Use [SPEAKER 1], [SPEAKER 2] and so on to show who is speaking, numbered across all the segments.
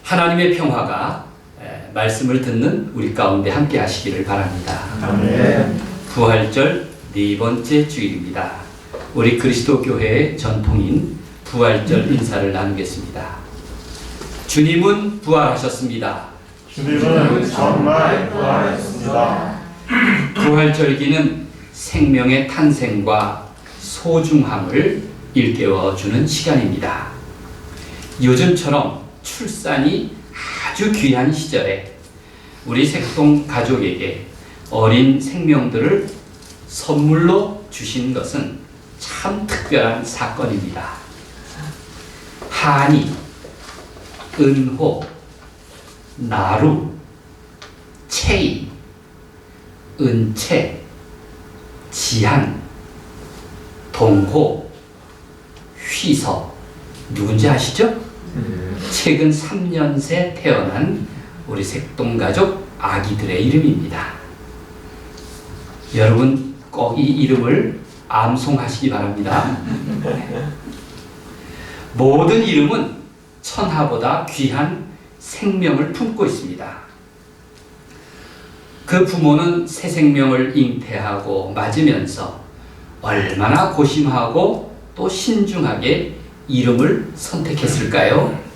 [SPEAKER 1] 하나님의 평화가 말씀을 듣는 우리 가운데 함께 하시기를 바랍니다.
[SPEAKER 2] 아멘.
[SPEAKER 1] 부활절 네 번째 주일입니다. 우리 그리스도 교회의 전통인 부활절 인사를 나누겠습니다. 주님은 부활하셨습니다.
[SPEAKER 2] 주님은 정말 부활하셨습니다.
[SPEAKER 1] 부활절기는 생명의 탄생과 소중함을 일깨워주는 시간입니다. 요즘처럼 출산이 아주 귀한 시절에 우리 색동 가족에게 어린 생명들을 선물로 주신 것은 참 특별한 사건입니다. 한이, 은호, 나루, 채이, 은채, 지한, 동호, 휘서, 누군지 아시죠? 최근 3년 새 태어난 우리 색동가족 아기들의 이름입니다. 여러분 꼭 이 이름을 암송하시기 바랍니다. 모든 이름은 천하보다 귀한 생명을 품고 있습니다. 그 부모는 새 생명을 잉태하고 맞으면서 얼마나 고심하고 또 신중하게 이름을 선택했을까요?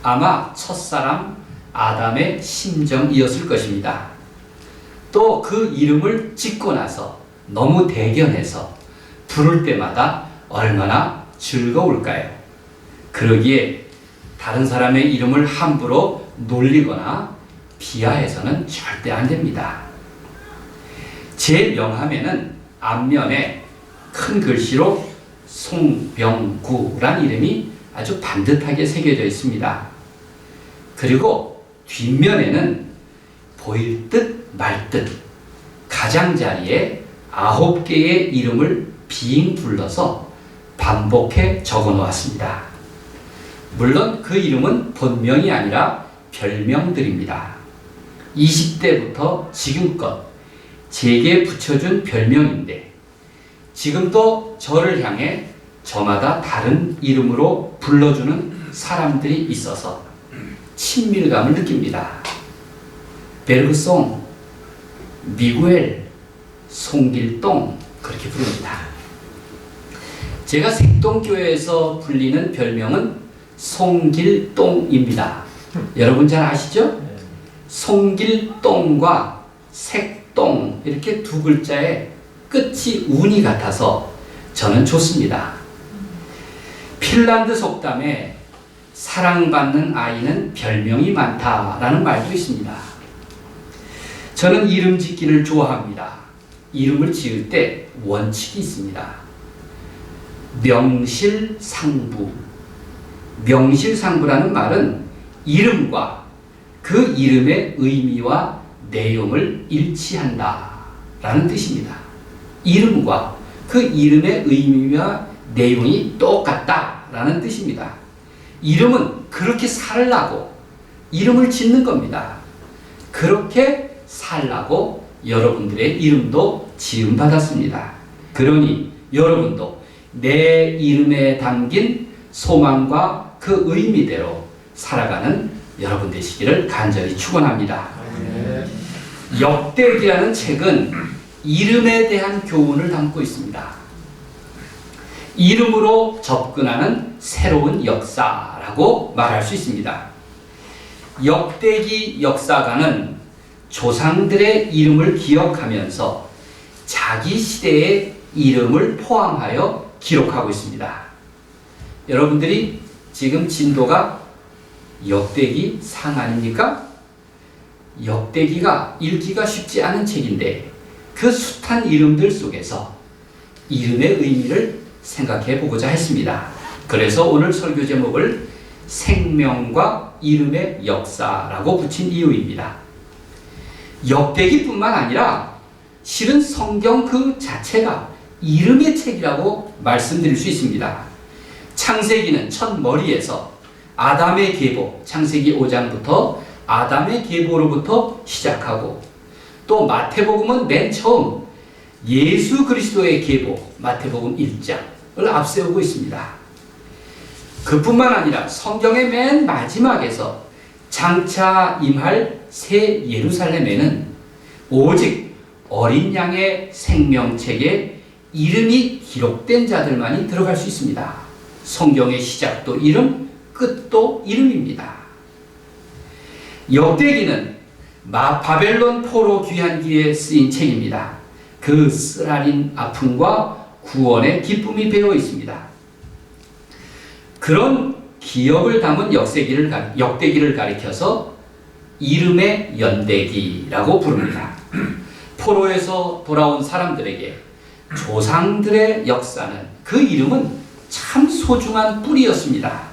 [SPEAKER 1] 아마 첫사람 아담의 심정이었을 것입니다. 또 그 이름을 짓고 나서 너무 대견해서 부를 때마다 얼마나 즐거울까요? 그러기에 다른 사람의 이름을 함부로 놀리거나 비하해서는 절대 안 됩니다. 제 명함에는 앞면에 큰 글씨로 송병구란 이름이 아주 반듯하게 새겨져 있습니다. 그리고 뒷면에는 보일 듯 말 듯 가장자리에 9개의 이름을 빙 둘러서 반복해 적어 놓았습니다. 물론 그 이름은 본명이 아니라 별명들입니다. 20대부터 지금껏 제게 붙여준 별명인데 지금도 저를 향해 저마다 다른 이름으로 불러주는 사람들이 있어서 친밀감을 느낍니다. 베르송, 미구엘, 송길동 그렇게 부릅니다. 제가 색동교회에서 불리는 별명은 송길동입니다. 여러분 잘 아시죠? 송길동과 색동 이렇게 두 글자에 끝이 운이 같아서 저는 좋습니다. 핀란드 속담에 사랑받는 아이는 별명이 많다라는 말도 있습니다. 저는 이름 짓기를 좋아합니다. 이름을 지을 때 원칙이 있습니다. 명실상부. 명실상부라는 말은 이름과 그 이름의 의미와 내용을 일치한다라는 뜻입니다. 이름과 그 이름의 의미와 내용이 똑같다라는 뜻입니다. 이름은 그렇게 살라고 이름을 짓는 겁니다. 그렇게 살라고 여러분들의 이름도 지음받았습니다. 그러니 여러분도 내 이름에 담긴 소망과 그 의미대로 살아가는 여러분 되시기를 간절히 축원합니다. 역대기라는 책은 이름에 대한 교훈을 담고 있습니다. 이름으로 접근하는 새로운 역사라고 말할 수 있습니다. 역대기 역사가는 조상들의 이름을 기억하면서 자기 시대의 이름을 포함하여 기록하고 있습니다. 여러분들이 지금 진도가 역대기 상 아닙니까? 역대기가 읽기가 쉽지 않은 책인데 그 숱한 이름들 속에서 이름의 의미를 생각해 보고자 했습니다. 그래서 오늘 설교 제목을 생명과 이름의 역사라고 붙인 이유입니다. 역대기뿐만 아니라 실은 성경 그 자체가 이름의 책이라고 말씀드릴 수 있습니다. 창세기는 첫 머리에서 아담의 계보, 창세기 5장부터 아담의 계보로부터 시작하고 또 마태복음은 맨 처음 예수 그리스도의 계보, 마태복음 1장을 앞세우고 있습니다. 그뿐만 아니라 성경의 맨 마지막에서 장차 임할 새 예루살렘에는 오직 어린 양의 생명책에 이름이 기록된 자들만이 들어갈 수 있습니다. 성경의 시작도 이름, 끝도 이름입니다. 역대기는 바벨론 포로 귀환기에 쓰인 책입니다. 그 쓰라린 아픔과 구원의 기쁨이 배어 있습니다. 그런 기억을 담은 역대기를 가리켜서 이름의 연대기라고 부릅니다. 포로에서 돌아온 사람들에게 조상들의 역사는, 그 이름은 참 소중한 뿌리였습니다.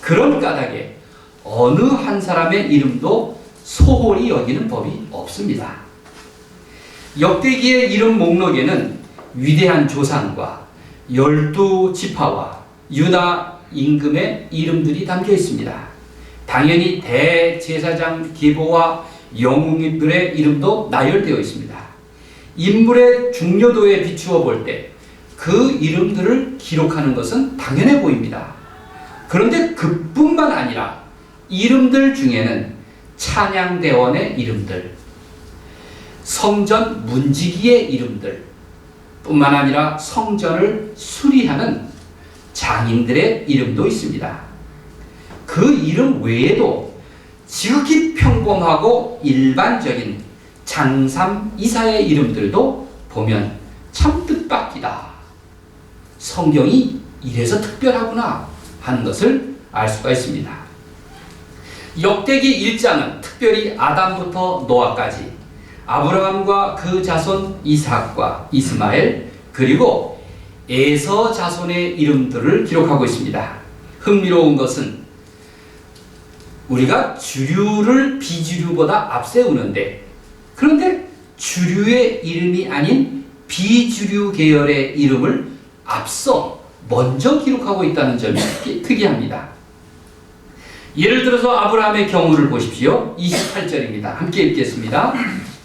[SPEAKER 1] 그런 까닭에 어느 한 사람의 이름도 소홀히 여기는 법이 없습니다. 역대기의 이름 목록에는 위대한 조상과 12지파와 유다 임금의 이름들이 담겨 있습니다. 당연히 대제사장 기보와 영웅들의 이름도 나열되어 있습니다. 인물의 중요도에 비추어 볼 때 그 이름들을 기록하는 것은 당연해 보입니다. 그런데 그뿐만 아니라 이름들 중에는 찬양대원의 이름들, 성전 문지기의 이름들 뿐만 아니라 성전을 수리하는 장인들의 이름도 있습니다. 그 이름 외에도 지극히 평범하고 일반적인 장삼 이사의 이름들도 보면 참 뜻밖이다. 성경이 이래서 특별하구나 하는 것을 알 수가 있습니다. 역대기 1장은 특별히 아담부터 노아까지 아브라함과 그 자손 이삭과 이스마엘 그리고 에서 자손의 이름들을 기록하고 있습니다. 흥미로운 것은 우리가 주류를 비주류보다 앞세우는데, 그런데 주류의 이름이 아닌 비주류 계열의 이름을 앞서 먼저 기록하고 있다는 점이 특이합니다. 예를 들어서 아브라함의 경우를 보십시오. 28절입니다. 함께 읽겠습니다.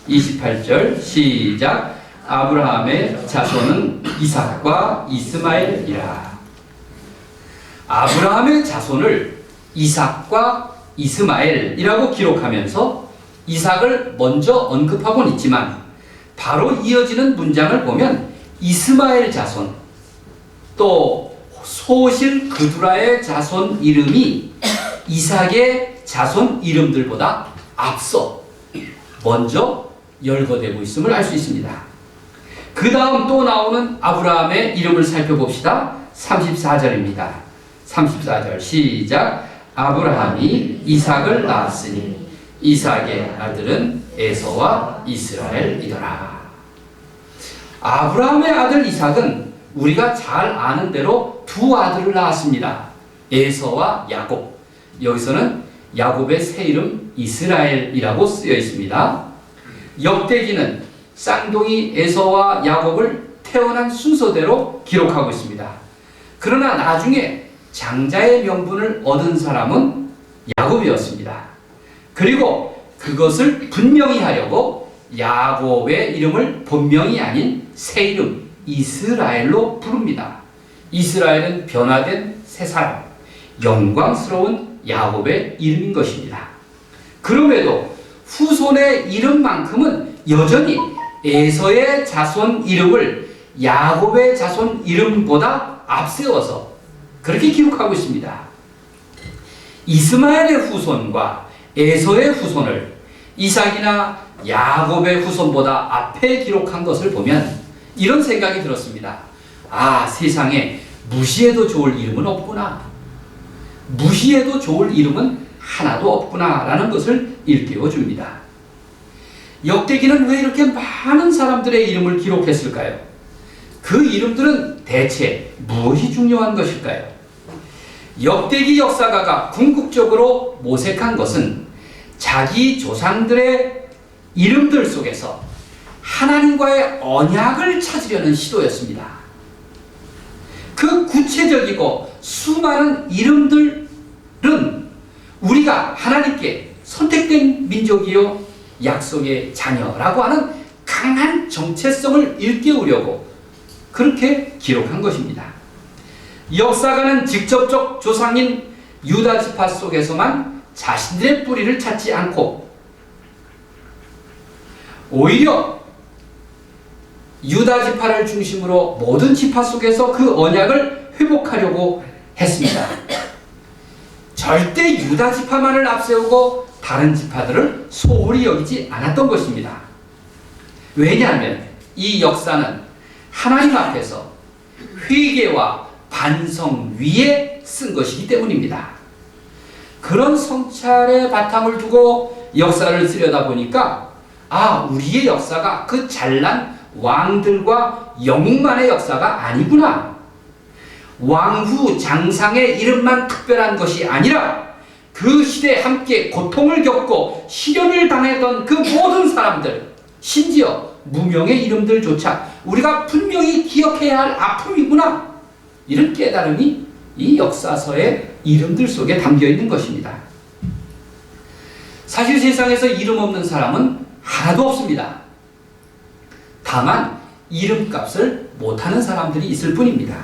[SPEAKER 1] 28절 시작. 아브라함의 자손은 이삭과 이스마엘이라. 아브라함의 자손을 이삭과 이스마엘이라고 기록하면서 이삭을 먼저 언급하고는 있지만 바로 이어지는 문장을 보면 이스마엘 자손, 또 소실 그두라의 자손 이름이 이삭의 자손 이름들보다 앞서 먼저 열거되고 있음을 알 수 있습니다. 그 다음 또 나오는 아브라함의 이름을 살펴봅시다. 34절입니다. 34절 시작. 아브라함이 이삭을 낳았으니 이삭의 아들은 에서와 이스라엘이더라. 아브라함의 아들 이삭은 우리가 잘 아는 대로 두 아들을 낳았습니다. 에서와 야곱. 여기서는 야곱의 새 이름 이스라엘이라고 쓰여 있습니다. 역대기는 쌍둥이 에서와 야곱을 태어난 순서대로 기록하고 있습니다. 그러나 나중에 장자의 명분을 얻은 사람은 야곱이었습니다. 그리고 그것을 분명히 하려고 야곱의 이름을 본명이 아닌 새 이름 이스라엘로 부릅니다. 이스라엘은 변화된 새 사람, 영광스러운 야곱의 이름인 것입니다. 그럼에도 후손의 이름만큼은 여전히 에서의 자손 이름을 야곱의 자손 이름보다 앞세워서 그렇게 기록하고 있습니다. 이스마엘의 후손과 에서의 후손을 이삭이나 야곱의 후손보다 앞에 기록한 것을 보면 이런 생각이 들었습니다. 아, 세상에 무시해도 좋을 이름은 없구나. 무시해도 좋을 이름은 하나도 없구나 라는 것을 일깨워 줍니다. 역대기는 왜 이렇게 많은 사람들의 이름을 기록했을까요? 그 이름들은 대체 무엇이 중요한 것일까요? 역대기 역사가가 궁극적으로 모색한 것은 자기 조상들의 이름들 속에서 하나님과의 언약을 찾으려는 시도였습니다. 그 구체적이고 수많은 이름들은 우리가 하나님께 선택된 민족이요 약속의 자녀라고 하는 강한 정체성을 일깨우려고 그렇게 기록한 것입니다. 역사가는 직접적 조상인 유다 지파 속에서만 자신들의 뿌리를 찾지 않고 오히려 유다 지파를 중심으로 모든 지파 속에서 그 언약을 회복하려고 했습니다. 절대 유다 지파만을 앞세우고 다른 지파들을 소홀히 여기지 않았던 것입니다. 왜냐하면 이 역사는 하나님 앞에서 회개와 반성 위에 쓴 것이기 때문입니다. 그런 성찰의 바탕을 두고 역사를 들여다보니까 우리의 역사가 그 잘난 왕들과 영웅만의 역사가 아니구나. 왕후 장상의 이름만 특별한 것이 아니라 그 시대에 함께 고통을 겪고 시련을 당했던 그 모든 사람들, 심지어 무명의 이름들조차 우리가 분명히 기억해야 할 아픔이구나. 이런 깨달음이 이 역사서의 이름들 속에 담겨 있는 것입니다. 사실 세상에서 이름 없는 사람은 하나도 없습니다. 다만 이름값을 못하는 사람들이 있을 뿐입니다.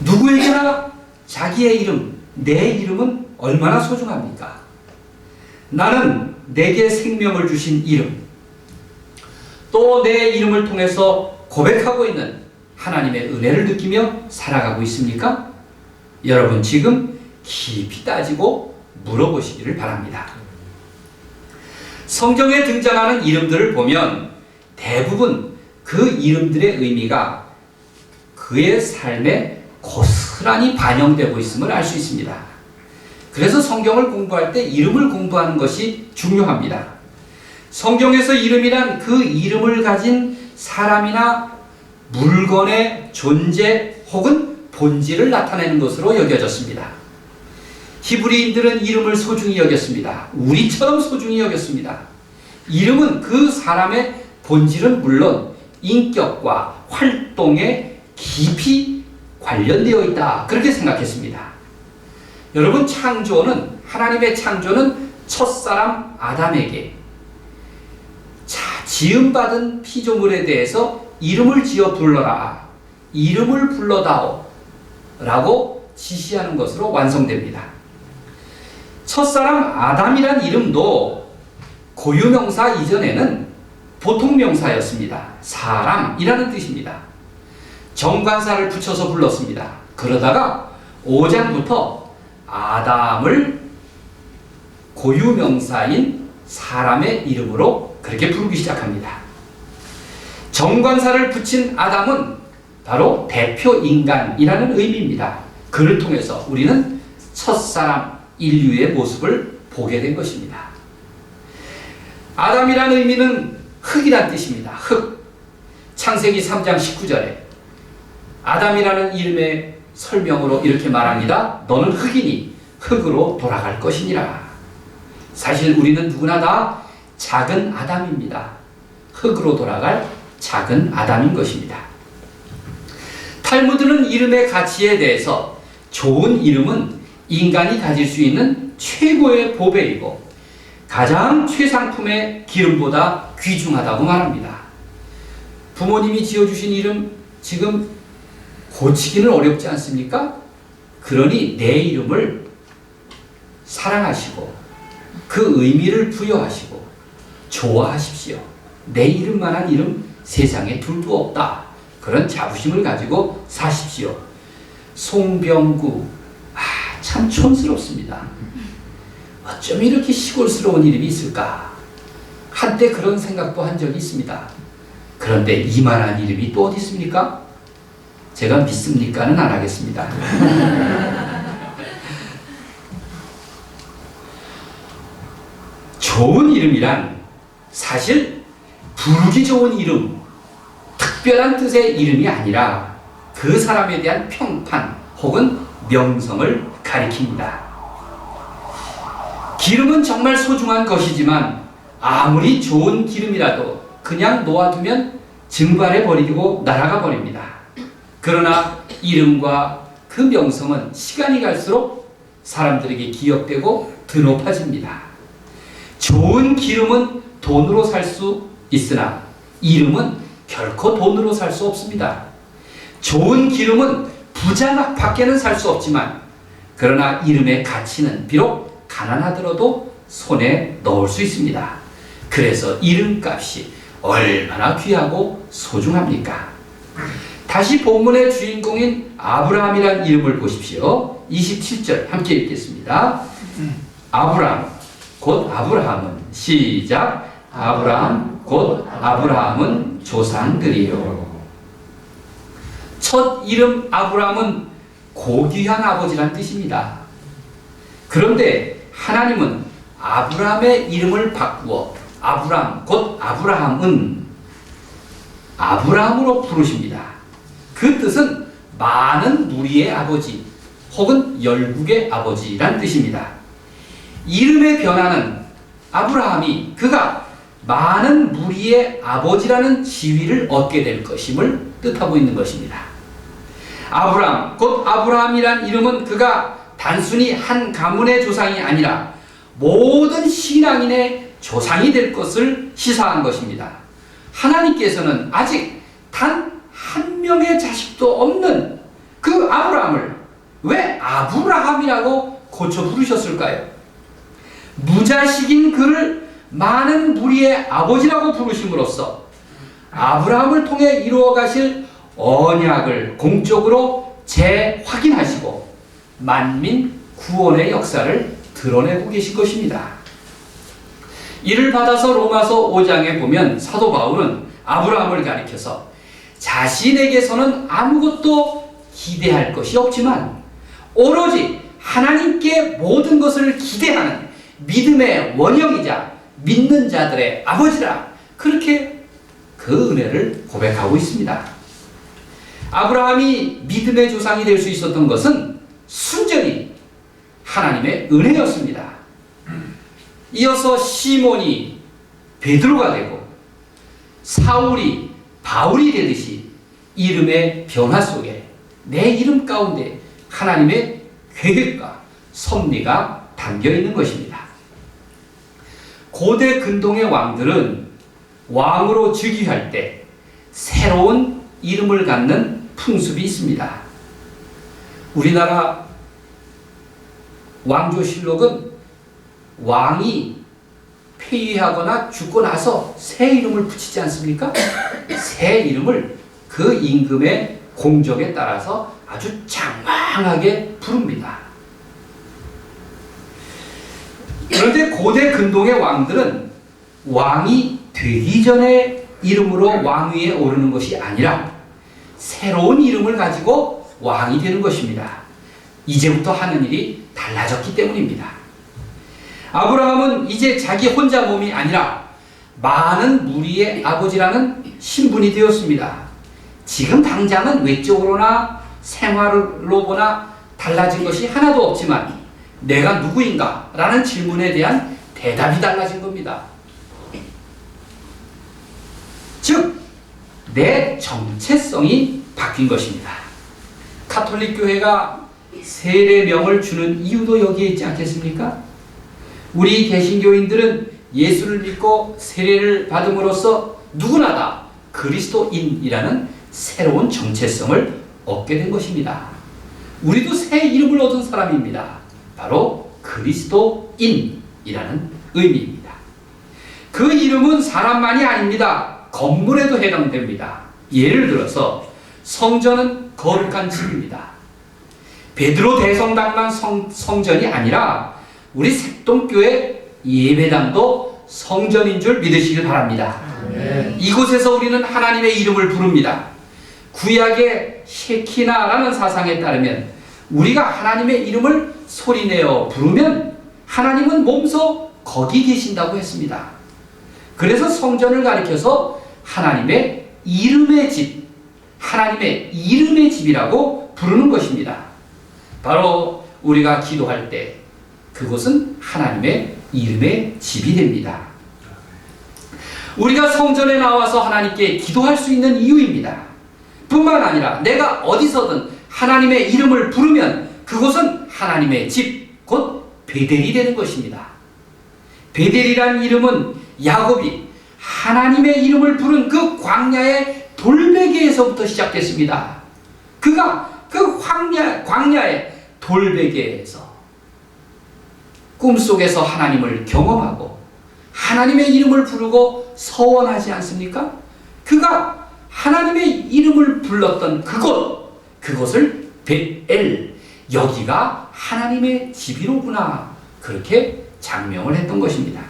[SPEAKER 1] 누구에게나 자기의 이름, 내 이름은 얼마나 소중합니까? 나는 내게 생명을 주신 이름, 또 내 이름을 통해서 고백하고 있는 하나님의 은혜를 느끼며 살아가고 있습니까? 여러분 지금 깊이 따지고 물어보시기를 바랍니다. 성경에 등장하는 이름들을 보면 대부분 그 이름들의 의미가 그의 삶에 고스란히 반영되고 있음을 알 수 있습니다. 그래서 성경을 공부할 때 이름을 공부하는 것이 중요합니다. 성경에서 이름이란 그 이름을 가진 사람이나 물건의 존재 혹은 본질을 나타내는 것으로 여겨졌습니다. 히브리인들은 이름을 소중히 여겼습니다. 우리처럼 소중히 여겼습니다. 이름은 그 사람의 본질은 물론 인격과 활동에 깊이 관련되어 있다. 그렇게 생각했습니다. 여러분, 하나님의 창조는 첫사람 아담에게 지음받은 피조물에 대해서 이름을 지어 불러라, 이름을 불러다오 라고 지시하는 것으로 완성됩니다. 첫사람 아담이란 이름도 고유명사 이전에는 보통명사였습니다. 사람이라는 뜻입니다. 정관사를 붙여서 불렀습니다. 그러다가 5장부터 아담을 고유명사인 사람의 이름으로 그렇게 부르기 시작합니다. 정관사를 붙인 아담은 바로 대표 인간이라는 의미입니다. 그를 통해서 우리는 첫사람 인류의 모습을 보게 된 것입니다. 아담이라는 의미는 흙이란 뜻입니다. 흙. 창세기 3장 19절에 아담이라는 이름의 설명으로 이렇게 말합니다. 너는 흙이니 흙으로 돌아갈 것이니라. 사실 우리는 누구나 다 작은 아담입니다. 흙으로 돌아갈 작은 아담인 것입니다. 탈무드는 이름의 가치에 대해서 좋은 이름은 인간이 가질 수 있는 최고의 보배이고 가장 최상품의 기름보다 귀중하다고 말합니다. 부모님이 지어주신 이름 지금 고치기는 어렵지 않습니까? 그러니 내 이름을 사랑하시고 그 의미를 부여하시고 좋아하십시오. 내 이름만한 이름 세상에 둘도 없다. 그런 자부심을 가지고 사십시오. 송병구, 참 촌스럽습니다. 어쩜 이렇게 시골스러운 이름이 있을까? 한때 그런 생각도 한 적이 있습니다. 그런데 이만한 이름이 또 어디 있습니까? 제가 믿습니까는 안 하겠습니다. 좋은 이름이란 사실 부르기 좋은 이름, 특별한 뜻의 이름이 아니라 그 사람에 대한 평판 혹은 명성을 가리킵니다. 기름은 정말 소중한 것이지만 아무리 좋은 기름이라도 그냥 놓아두면 증발해 버리고 날아가 버립니다. 그러나 이름과 그 명성은 시간이 갈수록 사람들에게 기억되고 드높아집니다. 좋은 기름은 돈으로 살 수 있으나 이름은 결코 돈으로 살 수 없습니다. 좋은 기름은 부자 밖에는 살 수 없지만 그러나 이름의 가치는 비록 가난하더라도 손에 넣을 수 있습니다. 그래서 이름값이 얼마나 귀하고 소중합니까? 다시 본문의 주인공인 아브라함이란 이름을 보십시오. 27절 함께 읽겠습니다. 아브람 곧 아브라함은 시작. 아브람 곧 아브라함은 조상들이요. 첫 이름 아브람은 고귀한 아버지란 뜻입니다. 그런데 하나님은 아브람의 이름을 바꾸어 아브람 곧 아브라함은 아브라함으로 부르십니다. 그 뜻은 많은 무리의 아버지 혹은 열국의 아버지란 뜻입니다. 이름의 변화는 아브라함이 그가 많은 무리의 아버지라는 지위를 얻게 될 것임을 뜻하고 있는 것입니다. 아브람 곧 아브라함이란 이름은 그가 단순히 한 가문의 조상이 아니라 모든 신앙인의 조상이 될 것을 시사한 것입니다. 하나님께서는 아직 단 한 명의 자식도 없는 그 아브라함을 왜 아브라함이라고 고쳐 부르셨을까요? 무자식인 그를 많은 무리의 아버지라고 부르심으로써 아브라함을 통해 이루어 가실 언약을 공적으로 재확인하시고 만민 구원의 역사를 드러내고 계신 것입니다. 이를 받아서 로마서 5장에 보면 사도 바울은 아브라함을 가리켜서 자신에게서는 아무것도 기대할 것이 없지만 오로지 하나님께 모든 것을 기대하는 믿음의 원형이자 믿는 자들의 아버지라 그렇게 그 은혜를 고백하고 있습니다. 아브라함이 믿음의 조상이 될 수 있었던 것은 순전히 하나님의 은혜였습니다. 이어서 시몬이 베드로가 되고 사울이 바울이 되듯이 이름의 변화 속에 내 이름 가운데 하나님의 계획과 섭리가 담겨 있는 것입니다. 고대 근동의 왕들은 왕으로 즉위할 때 새로운 이름을 갖는 풍습이 있습니다. 우리나라 왕조실록은 왕이 폐위하거나 죽고 나서 새 이름을 붙이지 않습니까? 새 이름을 그 임금의 공적에 따라서 아주 장황하게 부릅니다. 그런데 고대 근동의 왕들은 왕이 되기 전에 이름으로 왕위에 오르는 것이 아니라 새로운 이름을 가지고 왕이 되는 것입니다. 이제부터 하는 일이 달라졌기 때문입니다. 아브라함은 이제 자기 혼자 몸이 아니라 많은 무리의 아버지라는 신분이 되었습니다. 지금 당장은 외적으로나 생활로 보나 달라진 것이 하나도 없지만 내가 누구인가? 라는 질문에 대한 대답이 달라진 겁니다. 즉, 내 정체성이 바뀐 것입니다. 가톨릭 교회가 세례명을 주는 이유도 여기에 있지 않겠습니까? 우리 개신교인들은 예수를 믿고 세례를 받음으로써 누구나 다 그리스도인이라는 새로운 정체성을 얻게 된 것입니다. 우리도 새 이름을 얻은 사람입니다. 바로 그리스도인이라는 의미입니다. 그 이름은 사람만이 아닙니다. 건물에도 해당됩니다. 예를 들어서 성전은 거룩한 집입니다. 베드로 대성당만 성전이 아니라 우리 색동교회 예배당도 성전인 줄 믿으시길 바랍니다. 이곳에서 우리는 하나님의 이름을 부릅니다. 구약의 셰키나라는 사상에 따르면 우리가 하나님의 이름을 소리내어 부르면 하나님은 몸소 거기 계신다고 했습니다. 그래서 성전을 가리켜서 하나님의 이름의 집, 하나님의 이름의 집이라고 부르는 것입니다. 바로 우리가 기도할 때 그곳은 하나님의 이름의 집이 됩니다. 우리가 성전에 나와서 하나님께 기도할 수 있는 이유입니다. 뿐만 아니라 내가 어디서든 하나님의 이름을 부르면 그곳은 하나님의 집, 곧 베델이 되는 것입니다. 베델이란 이름은 야곱이 하나님의 이름을 부른 그 광야의 돌베개에서부터 시작됐습니다. 그가 그 광야에 돌베개에서 꿈속에서 하나님을 경험하고 하나님의 이름을 부르고 서원하지 않습니까? 그가 하나님의 이름을 불렀던 그곳을 벳엘, 여기가 하나님의 집이로구나, 그렇게 장명을 했던 것입니다.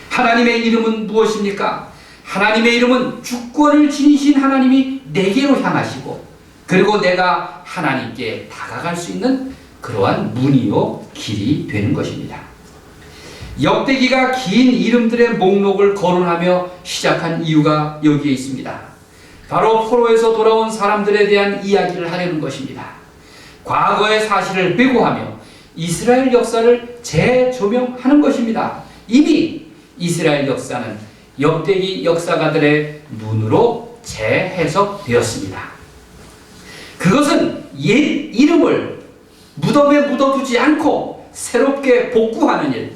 [SPEAKER 1] 하나님의 이름은 무엇입니까? 하나님의 이름은 주권을 지니신 하나님이 내게로 향하시고, 그리고 내가 하나님께 다가갈 수 있는 그러한 문이요 길이 되는 것입니다. 역대기가 긴 이름들의 목록을 거론하며 시작한 이유가 여기에 있습니다. 바로 포로에서 돌아온 사람들에 대한 이야기를 하려는 것입니다. 과거의 사실을 회고하며 이스라엘 역사를 재조명하는 것입니다. 이미 이스라엘 역사는 역대기 역사가들의 눈으로 재해석되었습니다. 그것은 옛 이름을 무덤에 묻어두지 않고 새롭게 복구하는 일,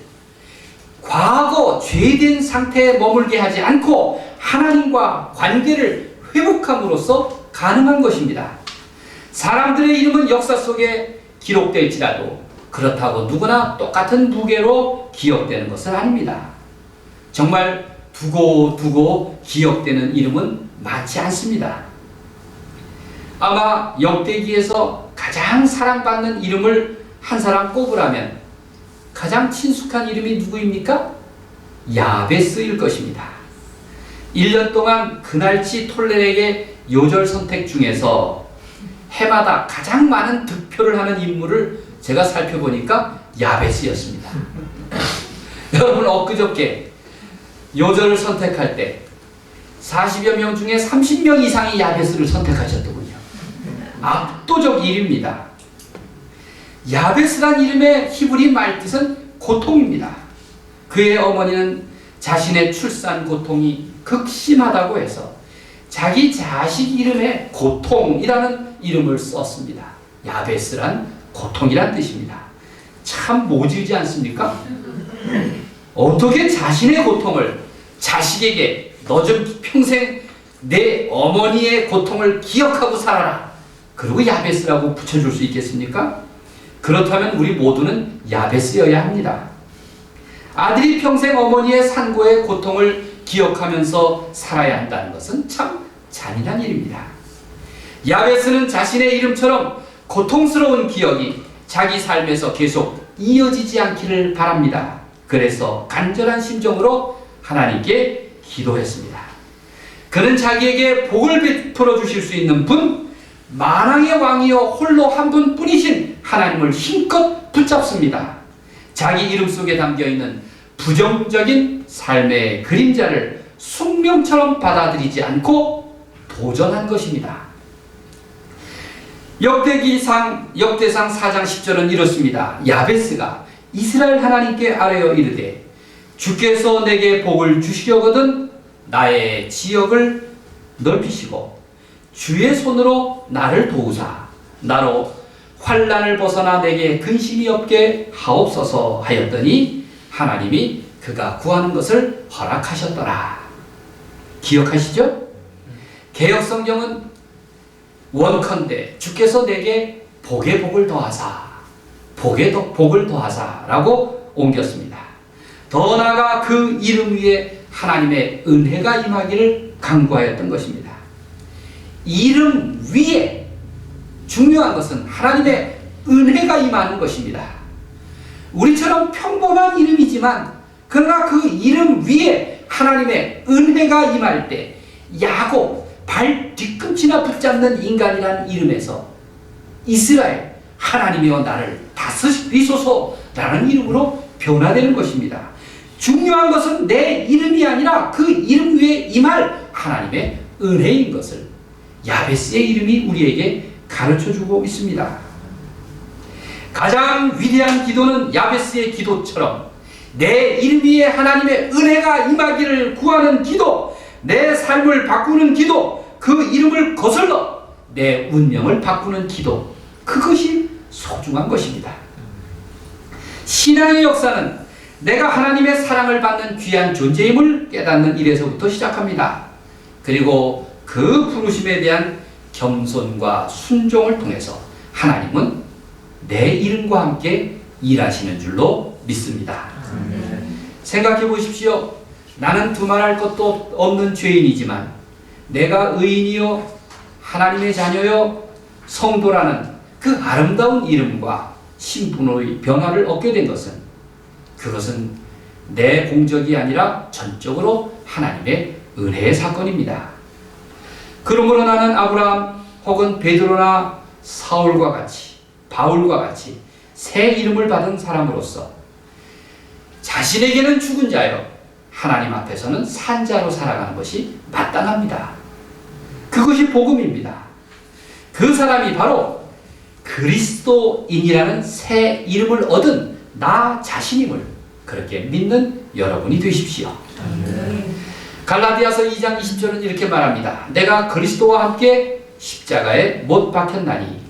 [SPEAKER 1] 과거 죄된 상태에 머물게 하지 않고 하나님과 관계를 회복함으로써 가능한 것입니다. 사람들의 이름은 역사 속에 기록될지라도 그렇다고 누구나 똑같은 무게로 기억되는 것은 아닙니다. 정말 두고 기억되는 이름은 많지 않습니다. 아마 역대기에서 가장 사랑받는 이름을 한 사람 꼽으라면 가장 친숙한 이름이 누구입니까? 야베스일 것입니다. 1년 동안 그날치 톨레에게 요절 선택 중에서 해마다 가장 많은 득표를 하는 인물을 제가 살펴보니까 야베스였습니다. 여러분, 엊그저께 요절을 선택할 때 40여 명 중에 30명 이상이 야베스를 선택하셨더군요. 압도적 1위입니다. 야베스란 이름의 히브리 말뜻은 고통입니다. 그의 어머니는 자신의 출산 고통이 극심하다고 해서 자기 자식 이름에 고통이라는 이름을 썼습니다. 야베스란 고통이란 뜻입니다. 참 모질지 않습니까? 어떻게 자신의 고통을 자식에게 너 좀 평생 내 어머니의 고통을 기억하고 살아라, 그리고 야베스라고 붙여줄 수 있겠습니까? 그렇다면 우리 모두는 야베스여야 합니다. 아들이 평생 어머니의 산고의 고통을 기억하면서 살아야 한다는 것은 참 잔인한 일입니다. 야베스는 자신의 이름처럼 고통스러운 기억이 자기 삶에서 계속 이어지지 않기를 바랍니다. 그래서 간절한 심정으로 하나님께 기도했습니다. 그는 자기에게 복을 베풀어 주실 수 있는 분, 만왕의 왕이여 홀로 한 분뿐이신 하나님을 힘껏 붙잡습니다. 자기 이름 속에 담겨있는 부정적인 삶의 그림자를 숙명처럼 받아들이지 않고 도전한 것입니다. 역대상 4장 10절은 이렇습니다. 야베스가 이스라엘 하나님께 아뢰어 이르되 주께서 내게 복을 주시려거든 나의 지역을 넓히시고 주의 손으로 나를 도우사 나로 환난을 벗어나 내게 근심이 없게 하옵소서 하였더니 하나님이 그가 구하는 것을 허락하셨더라. 기억하시죠? 개역성경은 원컨대 주께서 내게 복의 복을 더하사, 복의 복을 더하사 라고 옮겼습니다. 더 나아가 그 이름 위에 하나님의 은혜가 임하기를 간구하였던 것입니다. 이름 위에 중요한 것은 하나님의 은혜가 임하는 것입니다. 우리처럼 평범한 이름이지만 그러나 그 이름 위에 하나님의 은혜가 임할 때 야곱, 발 뒤꿈치나 붙잡는 인간이라는 이름에서 이스라엘, 하나님이여 나를 다스리소서라는 이름으로 변화되는 것입니다. 중요한 것은 내 이름이 아니라 그 이름 위에 임할 하나님의 은혜인 것을 야베스의 이름이 우리에게 가르쳐주고 있습니다. 가장 위대한 기도는 야베스의 기도처럼 내 이름 위에 하나님의 은혜가 임하기를 구하는 기도, 내 삶을 바꾸는 기도, 그 이름을 거슬러 내 운명을 바꾸는 기도, 그것이 소중한 것입니다. 신앙의 역사는 내가 하나님의 사랑을 받는 귀한 존재임을 깨닫는 일에서부터 시작합니다. 그리고 그 부르심에 대한 겸손과 순종을 통해서 하나님은 내 이름과 함께 일하시는 줄로 믿습니다. 생각해 보십시오. 나는 두말할 것도 없는 죄인이지만 내가 의인이요 하나님의 자녀요 성도라는 그 아름다운 이름과 신분의 변화를 얻게 된 것은 그것은 내 공적이 아니라 전적으로 하나님의 은혜의 사건입니다. 그러므로 나는 아브라함 혹은 베드로나 사울과 같이 바울과 같이 새 이름을 받은 사람으로서 자신에게는 죽은 자요 하나님 앞에서는 산 자로 살아가는 것이 마땅합니다. 그것이 복음입니다. 그 사람이 바로 그리스도인이라는 새 이름을 얻은 나 자신임을 그렇게 믿는 여러분이 되십시오. 갈라디아서 2장 20절은 이렇게 말합니다. 내가 그리스도와 함께 십자가에 못 박혔나니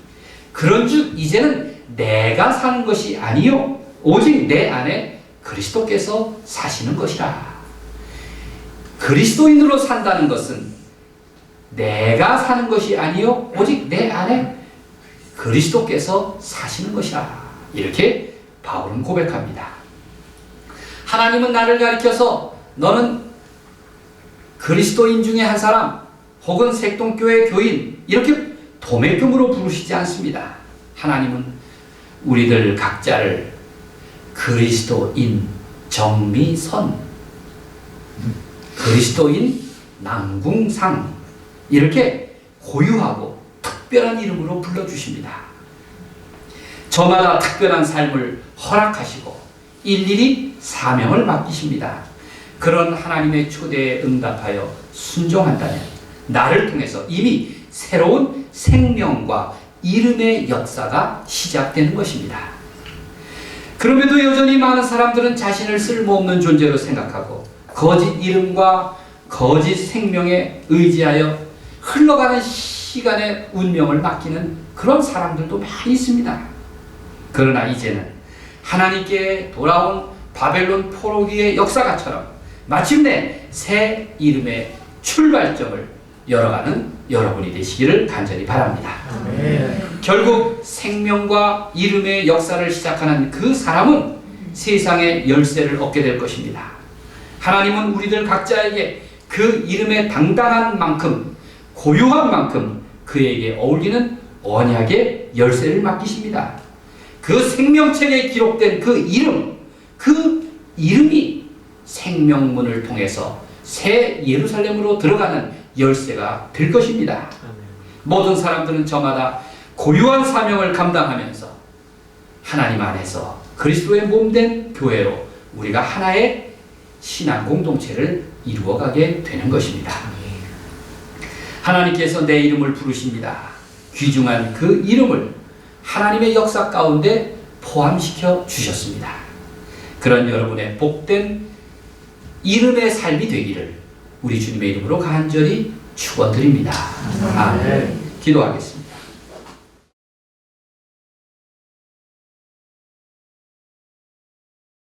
[SPEAKER 1] 그런즉 이제는 내가 사는 것이 아니요 오직 내 안에 그리스도께서 사시는 것이라. 그리스도인으로 산다는 것은 내가 사는 것이 아니요 오직 내 안에 그리스도께서 사시는 것이라. 이렇게 바울은 고백합니다. 하나님은 나를 가리켜서 너는 그리스도인 중에 한 사람 혹은 색동교회 교인 이렇게 도매금으로 부르시지 않습니다. 하나님은 우리들 각자를 그리스도인 정미선, 그리스도인 남궁상 이렇게 고유하고 특별한 이름으로 불러주십니다. 저마다 특별한 삶을 허락하시고 일일이 사명을 맡기십니다. 그런 하나님의 초대에 응답하여 순종한다면 나를 통해서 이미 새로운 생명과 이름의 역사가 시작되는 것입니다. 그럼에도 여전히 많은 사람들은 자신을 쓸모없는 존재로 생각하고 거짓 이름과 거짓 생명에 의지하여 흘러가는 시간의 운명을 맡기는 그런 사람들도 많이 있습니다. 그러나 이제는 하나님께 돌아온 바벨론 포로기의 역사가처럼 마침내 새 이름의 출발점을 열어가는 여러분이 되시기를 간절히 바랍니다. 결국 생명과 이름의 역사를 시작하는 그 사람은 세상의 열쇠를 얻게 될 것입니다. 하나님은 우리들 각자에게 그 이름의 당당한 만큼 고유한 만큼 그에게 어울리는 언약의 열쇠를 맡기십니다. 그 생명책에 기록된 그 이름이 생명문을 통해서 새 예루살렘으로 들어가는 열쇠가 될 것입니다. 모든 사람들은 저마다 고유한 사명을 감당하면서 하나님 안에서 그리스도의 몸된 교회로 우리가 하나의 신앙 공동체를 이루어가게 되는 것입니다. 하나님께서 내 이름을 부르십니다. 귀중한 그 이름을 하나님의 역사 가운데 포함시켜 주셨습니다. 그런 여러분의 복된 이름의 삶이 되기를 우리 주님의 이름으로 간절히 축원드립니다. 아멘. 기도하겠습니다.